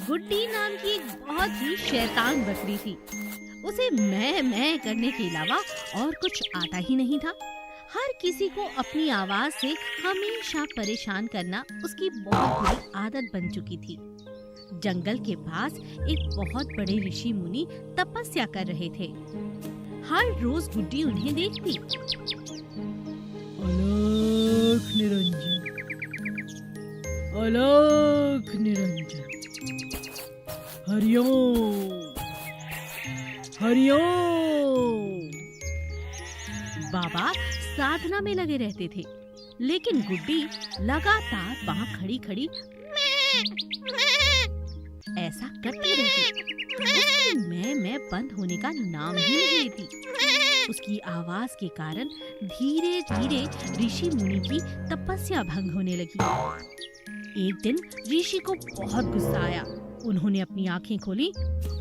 गुड्डी नाम की एक बहुत ही शैतान बकरी थी। उसे मैं करने के अलावा और कुछ आता ही नहीं था। हर किसी को अपनी आवाज से हमेशा परेशान करना उसकी बहुत बुरी आदत बन चुकी थी। जंगल के पास एक बहुत बड़े ऋषि मुनि तपस्या कर रहे थे। हर रोज गुड्डी उन्हें देखती। अलख निरंजन, अलख निरंजन, हरिओम, हरिओम। बाबा साधना में लगे रहते थे, लेकिन गुड्डी लगातार वहाँ खड़ी खड़ी ऐसा करती रहती। उसकी मैं बंद होने का नाम ही नहीं लेती। उसकी आवाज के कारण धीरे धीरे ऋषि मुनि की तपस्या भंग होने लगी। एक दिन ऋषि को बहुत गुस्सा आया। उन्होंने अपनी आंखें खोली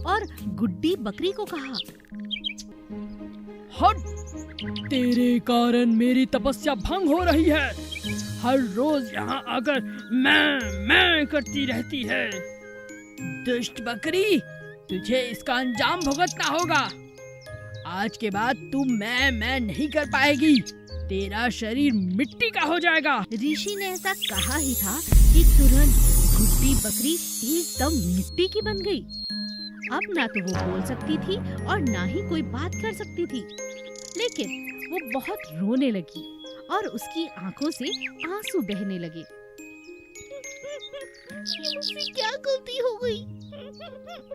और गुड्डी बकरी को कहा, हट! तेरे कारण मेरी तपस्या भंग हो रही है। हर रोज यहाँ आकर मैं करती रहती है। दुष्ट बकरी, तुझे इसका अंजाम भुगतना होगा। आज के बाद तू मैं नहीं कर पाएगी। तेरा शरीर मिट्टी का हो जाएगा। ऋषि ने ऐसा कहा ही था कि तुरंत गुड्डी बकरी एकदम मिट्टी की बन गई। अब ना तो वो बोल सकती थी और ना ही कोई बात कर सकती थी, लेकिन वो बहुत रोने लगी और उसकी आंखों से आंसू बहने लगे। मुझसे क्या गलती हो गई?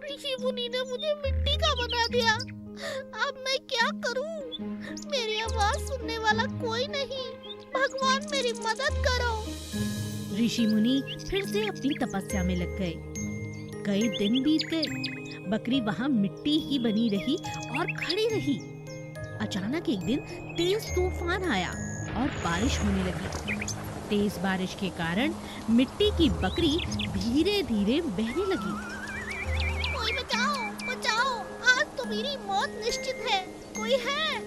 ऋषि मुनि ने मुझे मिट्टी का बना दिया। अब मैं क्या करूं? मेरी आवाज सुनने वाला कोई नहीं। भगवान मेरी मदद करो। ऋषि मुनि फिर से अपनी तपस्या में लग गए। कई दिन बीत गए। बकरी वहाँ मिट्टी ही बनी रही और खड़ी रही। अचानक एक दिन तेज तूफान आया और बारिश होने लगी। तेज बारिश के कारण मिट्टी की बकरी धीरे धीरे बहने लगी। कोई बचाओ, बचाओ, आज तो मेरी मौत निश्चित है। कोई है?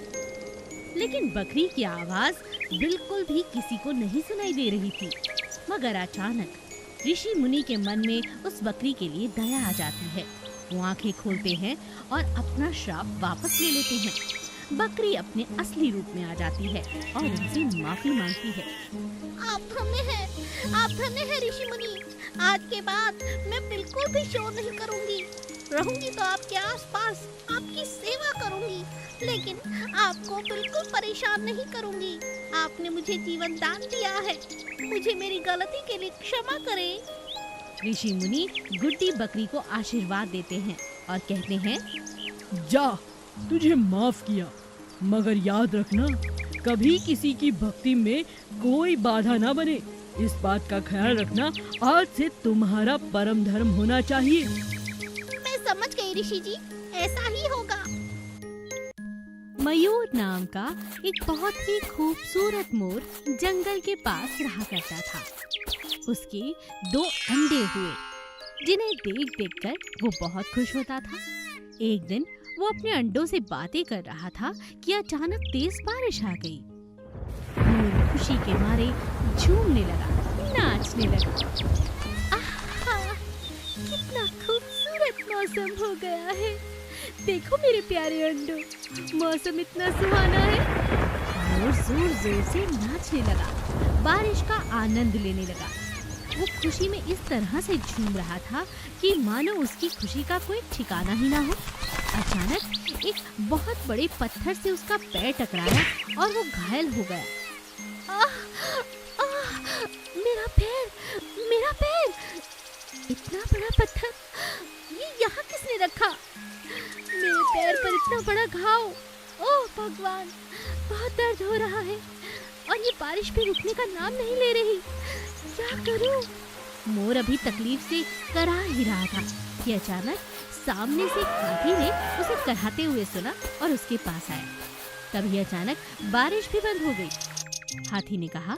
लेकिन बकरी की आवाज बिल्कुल भी किसी को नहीं सुनाई दे रही थी। मगर अचानक ऋषि मुनि के मन में उस बकरी के लिए दया आ जाती है। वो आंखें खोलते हैं और अपना श्राप वापस ले लेते हैं। बकरी अपने असली रूप में आ जाती है और उनसे माफी मांगती है। आप धन्य हैं ऋषि मुनि। आज के बाद मैं बिल्कुल भी शोर नहीं करूंगी। रहूंगी तो आपके आसपास, आपकी सेवा करूंगी, लेकिन आपको बिल्कुल परेशान नहीं करूंगी। आपने मुझे जीवन दान दिया है। मुझे मेरी गलती के लिए क्षमा करें। ऋषि मुनि गुड्डी बकरी को आशीर्वाद देते हैं और कहते हैं, जा, तुझे माफ किया, मगर याद रखना, कभी किसी की भक्ति में कोई बाधा ना बने। इस बात का ख्याल रखना। आज से तुम्हारा परम धर्म होना चाहिए। मैं समझ गई ऋषि जी, ऐसा ही होगा। मयूर नाम का एक बहुत ही खूबसूरत मोर जंगल के पास रहा करता था। उसके 2 अंडे हुए, जिन्हें देख देखकर वो बहुत खुश होता था। एक दिन वो अपने अंडों से बातें कर रहा था कि अचानक तेज बारिश आ गई। मोर खुशी के मारे झूमने लगा, नाचने लगा। आहा, कितना खूबसूरत मौसम हो गया है। देखो मेरे प्यारे अंडों, मौसम इतना सुहाना है। मोर जोर जोर से नाचने लगा, बारिश का आनंद लेने लगा। वो खुशी में इस तरह से झूम रहा था कि मानो उसकी खुशी का कोई ठिकाना ही ना हो। अचानक एक बहुत बड़े पत्थर से उसका पैर टकराया और वो घायल हो गया। आह, आह, मेरा पैर, मेरा पैर! इतना बड़ा पत्थर, ये यहाँ किसने रखा? मेरे पैर पर इतना बड़ा घाव! ओह भगवान, बहुत दर्द हो रहा है और ये बारिश भी रुकने का नाम नहीं ले रही। क्या करूं? मोर अभी तकलीफ से कराह ही रहा था कि अचानक सामने से हाथी ने उसे कराहते हुए सुना और उसके पास आया। तभी अचानक बारिश भी बंद हो गई। हाथी ने कहा,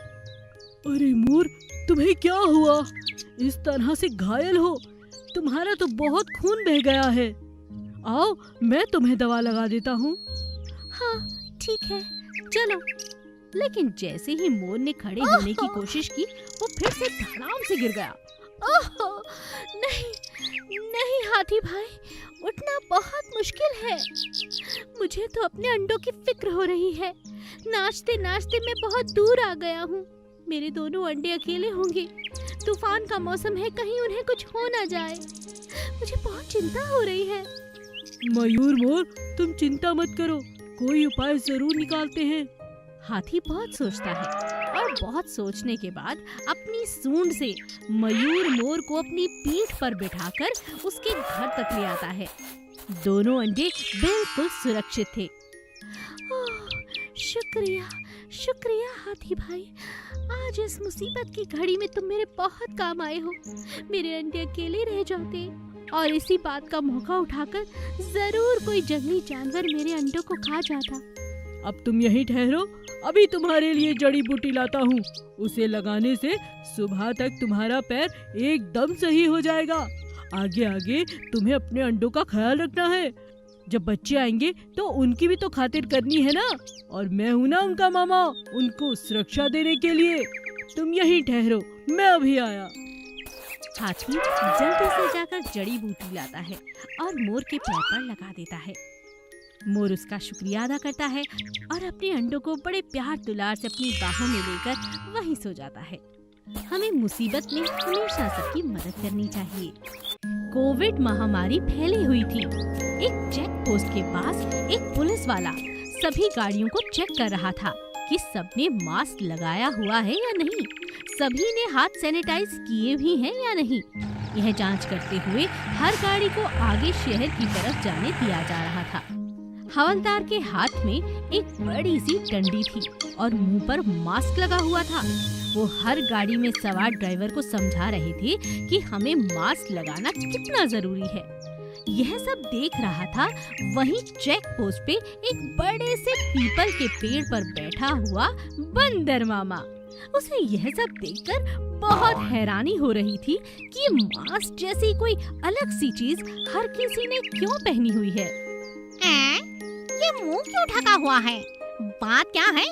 अरे मोर, तुम्हें क्या हुआ? इस तरह से घायल हो? तुम्हारा तो बहुत खून बह गया है। आओ, मैं तुम्हें दवा लगा देता हूँ। हाँ ठीक है, चलो। लेकिन जैसे ही मोर ने खड़े होने की कोशिश की, वो फिर से धड़ाम से गिर गया। ओह नहीं, नहीं हाथी भाई, उठना बहुत मुश्किल है। मुझे तो अपने अंडों की फिक्र हो रही है। नाचते नाचते मैं बहुत दूर आ गया हूँ। मेरे दोनों अंडे अकेले होंगे। तूफान का मौसम है, कहीं उन्हें कुछ हो ना जाए। मुझे बहुत चिंता हो रही है। मयूर मोर, तुम चिंता मत करो, कोई उपाय जरूर निकालते हैं। हाथी बहुत सोचता है और बहुत सोचने के बाद अपनी सूंड से मयूर मोर को अपनी पीठ पर बिठाकर उसके घर तक ले आता है। दोनों अंडे बिल्कुल सुरक्षित थे। ओह, शुक्रिया शुक्रिया हाथी भाई, आज इस मुसीबत की घड़ी में तुम मेरे बहुत काम आए हो। मेरे अंडे अकेले रह जाते और इसी बात का मौका उठाकर जरूर कोई जंगली जानवर मेरे अंडों को खा जाता। अब तुम यहीं ठहरो, अभी तुम्हारे लिए जड़ी बूटी लाता हूँ। उसे लगाने से सुबह तक तुम्हारा पैर एकदम सही हो जाएगा। आगे आगे तुम्हें अपने अंडों का ख्याल रखना है। जब बच्चे आएंगे तो उनकी भी तो खातिर करनी है ना, और मैं हूँ ना उनका मामा, उनको सुरक्षा देने के लिए। तुम यहीं ठहरो, मैं अभी आया। हाथी जल्दी से जाकर जड़ी बूटी लाता है और मोर के पैर पर लगा देता है। मोर उसका शुक्रिया अदा करता है और अपने अंडों को बड़े प्यार दुलार से अपनी बाहों में लेकर वहीं सो जाता है। हमें मुसीबत में हमेशा सबकी मदद करनी चाहिए। कोविड महामारी फैली हुई थी। एक चेक पोस्ट के पास एक पुलिस वाला सभी गाड़ियों को चेक कर रहा था कि सबने मास्क लगाया हुआ है या नहीं, सभी ने हाथ सैनिटाइज किए भी हैं या नहीं। यह जांच करते हुए हर गाड़ी को आगे शहर की तरफ जाने दिया जा रहा था। हवलदार के हाथ में एक बड़ी सी डंडी थी और मुंह पर मास्क लगा हुआ था। वो हर गाड़ी में सवार ड्राइवर को समझा रहे थे कि हमें मास्क लगाना कितना जरूरी है। यह सब देख रहा था, वहीं चेक पोस्ट पे एक बड़े से पीपल के पेड़ पर बैठा हुआ बंदर मामा। उसे यह सब देखकर बहुत हैरानी हो रही थी कि मास्क जैसी कोई अलग सी चीज हर किसी ने क्यों पहनी हुई है। ये मुंह क्यों ढका हुआ है? बात क्या है?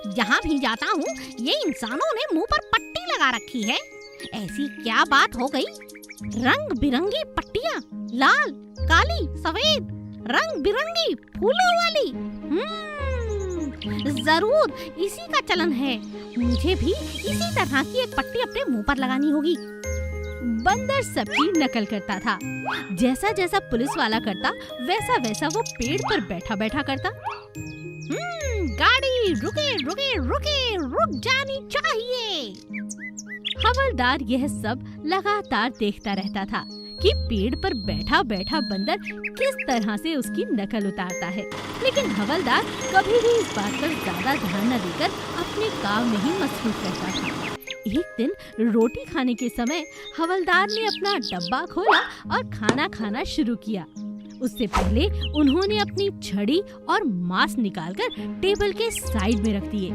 जहाँ भी जाता हूँ ये इंसानों ने मुंह पर पट्टी लगा रखी है। ऐसी क्या बात हो गई? रंग बिरंगी पट्टियाँ, लाल, काली, सफेद, रंग बिरंगी फूलों वाली। जरूर इसी का चलन है। मुझे भी इसी तरह की एक पट्टी अपने मुंह पर लगानी होगी। बंदर सबकी नकल करता था। जैसा जैसा पुलिस वाला करता वैसा वैसा वो पेड़ पर बैठा बैठा करता। गाड़ी रुके रुके रुके, रुक जानी चाहिए। हवलदार यह सब लगातार देखता रहता था कि पेड़ पर बैठा बैठा बंदर किस तरह से उसकी नकल उतारता है, लेकिन हवलदार कभी भी इस बात पर ज्यादा ध्यान न देकर अपने काम में ही मसरूफ रहता था। एक दिन रोटी खाने के समय हवलदार ने अपना डब्बा खोला और खाना खाना शुरू किया। उससे पहले उन्होंने अपनी छड़ी और मांस निकालकर टेबल के साइड में रख दिए।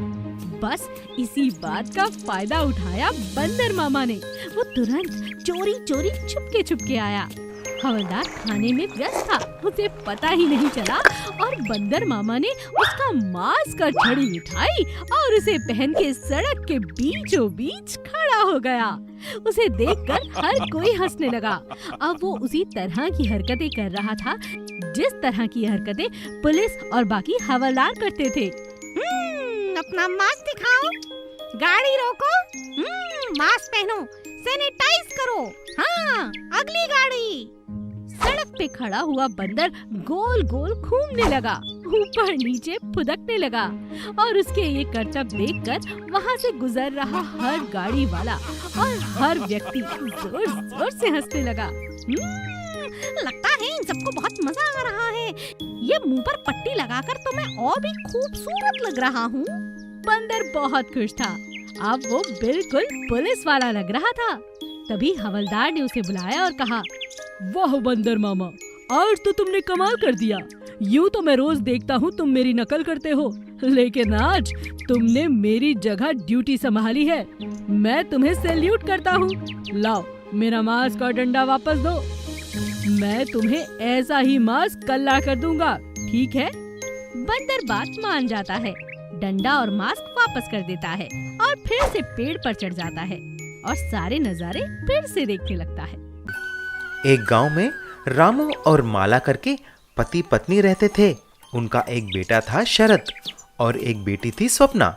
बस इसी बात का फायदा उठाया बंदर मामा ने। वो तुरंत चोरी चोरी छुपके आया। हवलदार खाने में व्यस्त था, उसे पता ही नहीं चला और बंदर मामा ने उसका मास्क और छड़ी उठाई और उसे पहन के सड़क के बीचों बीच खड़ा हो गया। उसे देखकर हर कोई हंसने लगा। अब वो उसी तरह की हरकतें कर रहा था जिस तरह की हरकतें पुलिस और बाकी हवलदार करते थे। अपना मास्क दिखाओ, गाड़ी रोको, मास्क पहनो, सैनिटाइज करो। हाँ, अगली गाड़ी। सड़क पे खड़ा हुआ बंदर गोल गोल घूमने लगा, ऊपर नीचे फुदकने लगा और उसके ये करतब देखकर वहाँ से गुजर रहा हर गाड़ी वाला और हर व्यक्ति जोर जोर से हंसने लगा। लगता है इन सबको बहुत मजा आ रहा है। ये मुंह पर पट्टी लगाकर तो मैं और भी खूबसूरत लग रहा हूँ। बंदर बहुत खुश था। अब वो बिल्कुल पुलिस वाला लग रहा था। तभी हवलदार ने उसे बुलाया और कहा, वाह बंदर मामा, आज तो तुमने कमाल कर दिया। यूँ तो मैं रोज देखता हूँ तुम मेरी नकल करते हो, लेकिन आज तुमने मेरी जगह ड्यूटी संभाली है। मैं तुम्हें सैल्यूट करता हूँ। लाओ मेरा मास्क और डंडा वापस दो। मैं तुम्हें ऐसा ही मास्क कल ला कर दूंगा, ठीक है? बंदर बात मान जाता है, डंडा और मास्क वापस कर देता है और फिर से पेड़ पर चढ़ जाता है और सारे नजारे फिर से देखने लगता है। एक गांव में रामू और माला करके पति पत्नी रहते थे। उनका एक बेटा था शरद और एक बेटी थी स्वप्ना।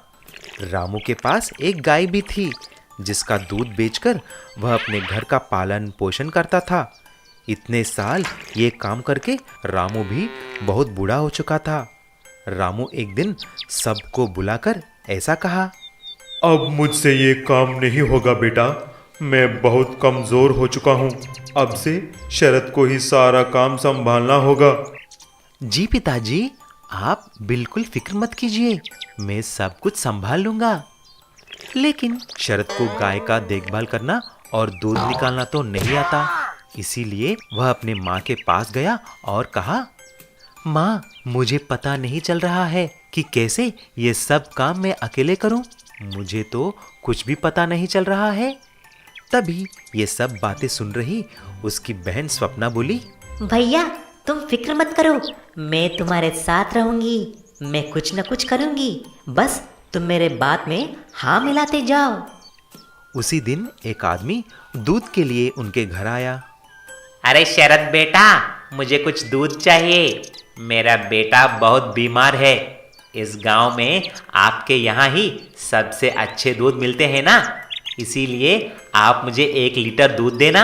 रामू के पास एक गाय भी थी जिसका दूध बेचकर वह अपने घर का पालन पोषण करता था। इतने साल ये काम करके रामू भी बहुत बूढ़ा हो चुका था। रामू एक दिन सबको बुलाकर ऐसा कहा, अब मुझसे ये काम नहीं होगा बेटा, मैं बहुत कमजोर हो चुका हूँ। अब से शरद को ही सारा काम संभालना होगा। जी पिताजी, आप बिल्कुल फिक्र मत कीजिए, मैं सब कुछ संभाल लूंगा। लेकिन शरद को गाय का देखभाल करना और दूध निकालना तो नहीं आता, इसीलिए वह अपने माँ के पास गया और कहा, माँ, मुझे पता नहीं चल रहा है कि कैसे ये सब काम मैं अकेले करूं। मुझे तो कुछ भी पता नहीं चल रहा है। तभी ये सब बातें सुन रही उसकी बहन स्वप्ना बोली, भैया तुम फिक्र मत करो, मैं तुम्हारे साथ रहूंगी। मैं कुछ न कुछ करूंगी, बस तुम मेरे बात में हाँ मिलाते जाओ। उसी दिन एक आदमी दूध के लिए उनके घर आया। अरे शरद बेटा, मुझे कुछ दूध चाहिए। मेरा बेटा बहुत बीमार है। इस गांव में आपके यहाँ ही सबसे अच्छे दूध मिलते हैं ना, इसीलिए आप मुझे 1 लीटर दूध देना।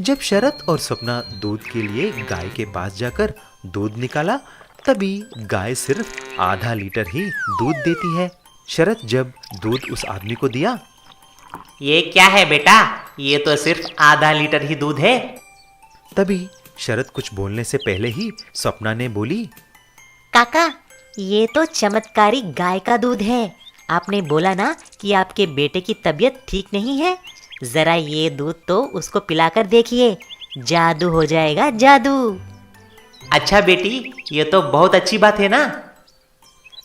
जब शरद और स्वप्ना दूध के लिए गाय के पास जाकर दूध निकाला, तभी गाय सिर्फ आधा लीटर ही दूध देती है। शरद जब दूध उस आदमी को दिया, ये क्या है बेटा, ये तो सिर्फ आधा लीटर ही दूध है। तभी शरद कुछ बोलने से पहले ही स्वप्ना ने बोली, काका, ये तो चमत्कारी गाय का दूध है। आपने बोला ना कि आपके बेटे की तबीयत ठीक नहीं है, जरा ये दूध तो उसको पिलाकर देखिए, जादू हो जाएगा, जादू। अच्छा बेटी, ये तो बहुत अच्छी बात है ना।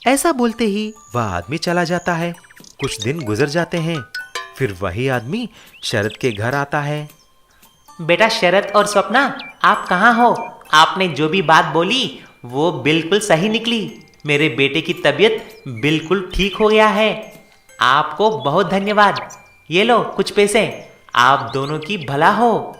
ऐसा बोलते ही वह आदमी चला जाता है। कुछ दिन गुजर जाते हैं, फिर वही आदमी शरद के घर आता है। बेटा शरद और स्वप्ना, आप कहाँ हो? आपने जो भी बात बोली वो बिल्कुल सही निकली। मेरे बेटे की तबीयत बिल्कुल ठीक हो गया है। आपको बहुत धन्यवाद। ये लो कुछ पैसे, आप दोनों की भला हो।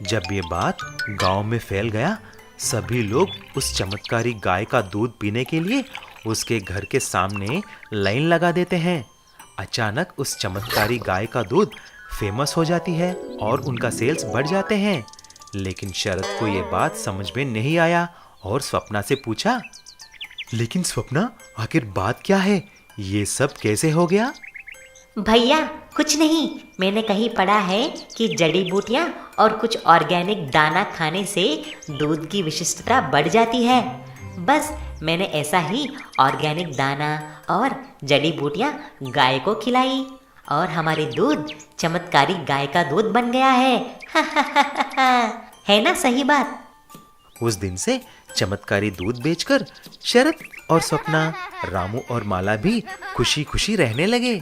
जब ये बात गांव में फैल गया, सभी लोग उस चमत्कारी गाय का दूध पीने के लिए उसके घर के सामने लाइन लगा देते हैं। अचानक उस चमत्कारी गाय का दूध फेमस हो जाती है और उनका सेल्स बढ़ जाते हैं। लेकिन शरद को ये बात समझ में नहीं आया और स्वप्ना से पूछा, लेकिन स्वप्ना, आखिर बात क्या है? ये सब कैसे हो गया? भैया कुछ नहीं, मैंने कहीं पढ़ा है कि जड़ी बूटियाँ और कुछ ऑर्गेनिक दाना खाने से दूध की विशिष्टता बढ़ जाती है। बस मैंने ऐसा ही ऑर्गेनिक दाना और जड़ी बूटियाँ गाय को खिलाई और हमारी दूध चमत्कारी गाय का दूध बन गया है। है ना सही बात? उस दिन से चमत्कारी दूध बेचकर शरद और स्वप्ना, रामू और माला भी खुशी खुशी रहने लगे।